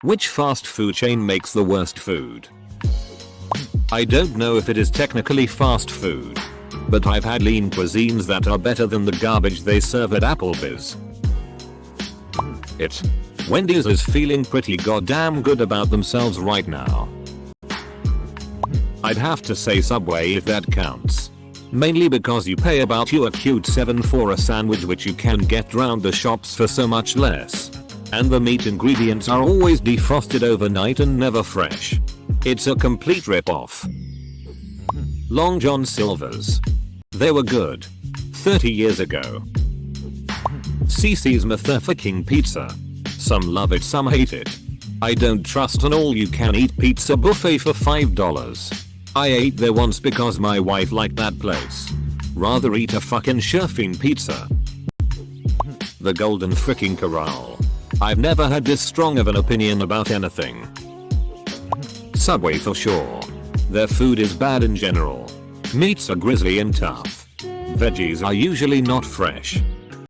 Which fast food chain makes the worst food? I don't know if it is technically fast food, but I've had lean cuisines that are better than the garbage they serve at Applebee's. Wendy's is feeling pretty goddamn good about themselves right now. I'd have to say Subway if that counts. Mainly because you pay about your cute $7 for a sandwich which you can get round the shops for so much less. And the meat ingredients are always defrosted overnight and never fresh. It's a complete rip-off. Long John Silver's. They were good. 30 years ago. CC's motherfucking pizza. Some love it, some hate it. I don't trust an all-you-can-eat pizza buffet for $5. I ate there once because my wife liked that place. Rather eat a fucking Sherfine pizza. The Golden Fricking Corral. I've never had this strong of an opinion about anything. Subway for sure. Their food is bad in general. Meats are grisly and tough. Veggies are usually not fresh.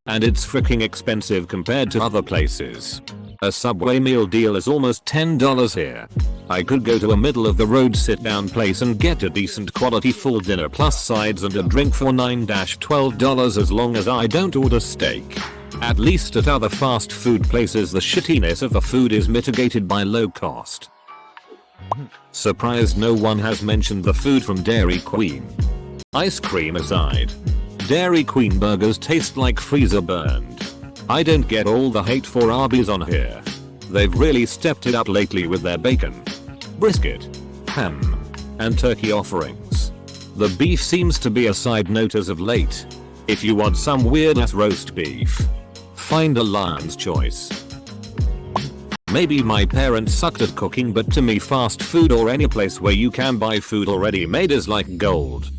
And it's fricking expensive compared to other places. A Subway meal deal is almost $10 here. I could go to a middle of the road sit down place and get a decent quality full dinner plus sides and a drink for $9-12 as long as I don't order steak. At least at other fast food places the shittiness of the food is mitigated by low cost. Surprised no one has mentioned the food from Dairy Queen. Ice cream aside, Dairy Queen burgers taste like freezer burned. I don't get all the hate for Arby's on here. They've really stepped it up lately with their bacon, brisket, ham, and turkey offerings. The beef seems to be a side note as of late. If you want some weird ass roast beef, find a Lion's Choice. Maybe my parents sucked at cooking, but to me fast food or any place where you can buy food already made is like gold.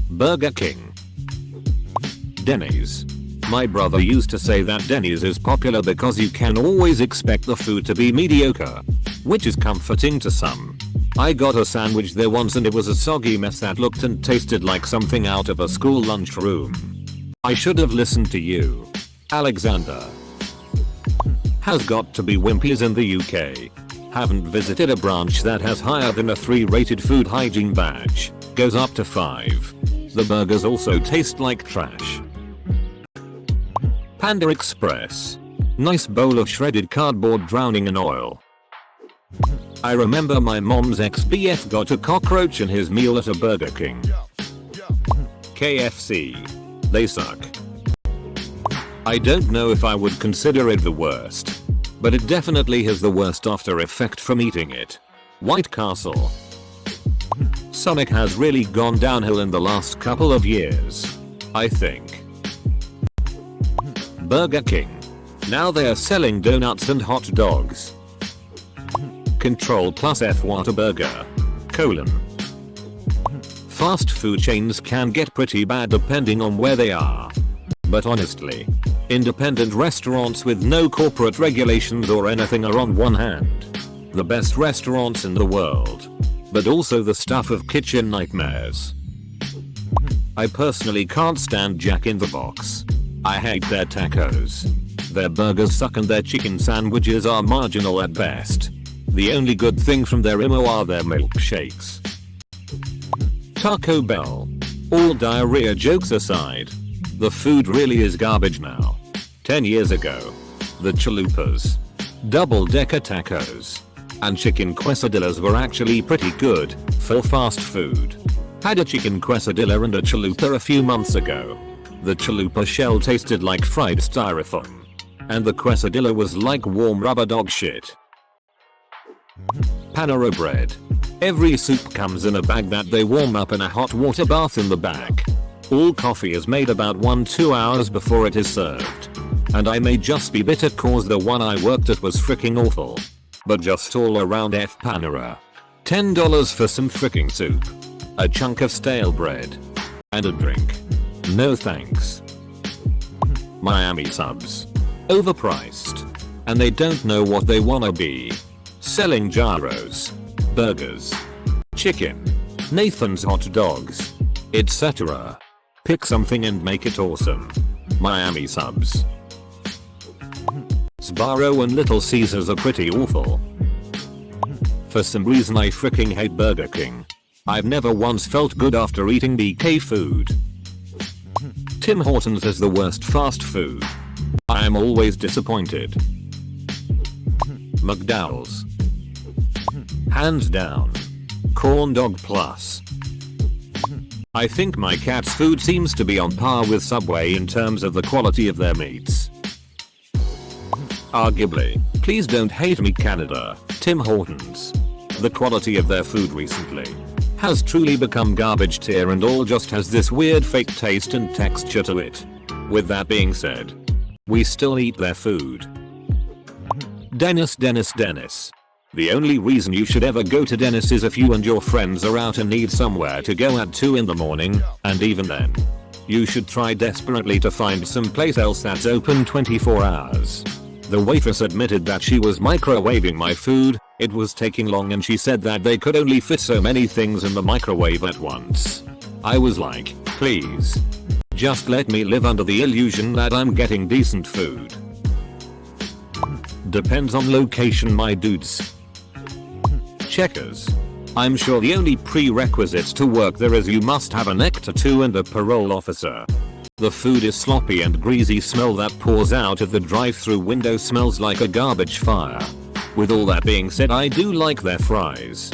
Burger King. Denny's. My brother used to say that Denny's is popular because you can always expect the food to be mediocre, which is comforting to some. I got a sandwich there once and it was a soggy mess that looked and tasted like something out of a school lunchroom. I should have listened to you, Alexander. Has got to be Wimpy's in the UK. Haven't visited a branch that has higher than a 3 rated food hygiene badge. Goes up to 5. The burgers also taste like trash. Panda Express. Nice bowl of shredded cardboard drowning in oil. I remember my mom's ex-BF got a cockroach in his meal at a Burger King. KFC. They suck. I don't know if I would consider it the worst, but it definitely has the worst after effect from eating it. White Castle. Sonic has really gone downhill in the last couple of years, I think. Burger King. Now they are selling donuts and hot dogs. Control plus F Whataburger. Fast food chains can get pretty bad depending on where they are. But honestly, independent restaurants with no corporate regulations or anything are on one hand the best restaurants in the world, but also the stuff of kitchen nightmares. I personally can't stand Jack in the Box. I hate their tacos. Their burgers suck and their chicken sandwiches are marginal at best. The only good thing from their IMO are their milkshakes. Taco Bell. All diarrhea jokes aside, the food really is garbage now. 10 years ago, the chalupas, double-decker tacos, and chicken quesadillas were actually pretty good for fast food. Had a chicken quesadilla and a chalupa a few months ago. The chalupa shell tasted like fried styrofoam, and the quesadilla was like warm rubber dog shit. Panera Bread. Every soup comes in a bag that they warm up in a hot water bath in the back. All coffee is made about 1-2 hours before it is served. And I may just be bitter cause the one I worked at was fricking awful. But just all around F Panera. $10 for some fricking soup, a chunk of stale bread, and a drink. No thanks. Miami subs. Overpriced. And they don't know what they wanna be. Selling gyros, burgers, chicken, Nathan's hot dogs, etc. Pick something and make it awesome. Miami subs. Sbarro and Little Caesars are pretty awful. For some reason I freaking hate Burger King. I've never once felt good after eating BK food. Tim Hortons is the worst fast food. I am always disappointed. McDowell's. Hands down. Corn dog plus. I think my cat's food seems to be on par with Subway in terms of the quality of their meats. Arguably, please don't hate me Canada, Tim Hortons. The quality of their food recently has truly become garbage tier and all just has this weird fake taste and texture to it. With that being said, we still eat their food. Dennis. The only reason you should ever go to Dennis is if you and your friends are out and need somewhere to go at 2 in the morning, and even then, you should try desperately to find some place else that's open 24 hours. The waitress admitted that she was microwaving my food, it was taking long and she said that they could only fit so many things in the microwave at once. I was like, please. Just let me live under the illusion that I'm getting decent food. Depends on location my dudes. Checkers. I'm sure the only prerequisites to work there is you must have an Ecta 2 and a parole officer. The food is sloppy and greasy smell that pours out of the drive-thru window smells like a garbage fire. With all that being said I do like their fries.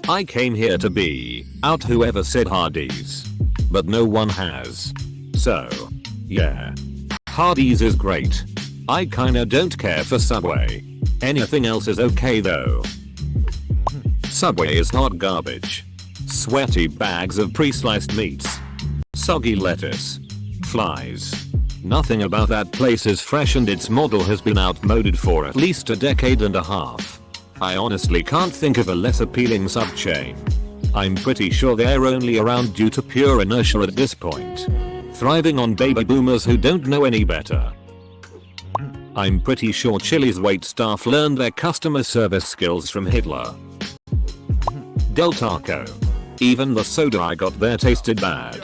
I came here to be out whoever said Hardee's. But no one has. So, yeah. Hardee's is great. I kinda don't care for Subway. Anything else is okay though. Subway is hot garbage. Sweaty bags of pre-sliced meats. Soggy lettuce. Flies. Nothing about that place is fresh and its model has been outmoded for at least a decade and a half. I honestly can't think of a less appealing sub-chain. I'm pretty sure they're only around due to pure inertia at this point. Thriving on baby boomers who don't know any better. I'm pretty sure Chili's wait staff learned their customer service skills from Hitler. Del Taco. Even the soda I got there tasted bad.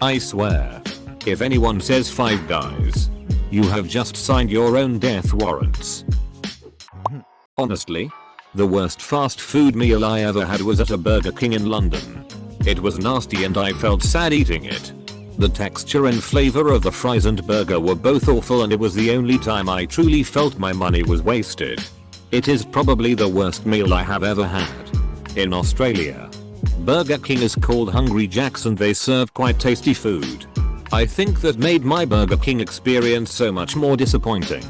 I swear. If anyone says Five Guys, you have just signed your own death warrants. Honestly, the worst fast food meal I ever had was at a Burger King in London. It was nasty and I felt sad eating it. The texture and flavor of the fries and burger were both awful and it was the only time I truly felt my money was wasted. It is probably the worst meal I have ever had. In Australia, Burger King is called Hungry Jack's and they serve quite tasty food. I think that made my Burger King experience so much more disappointing.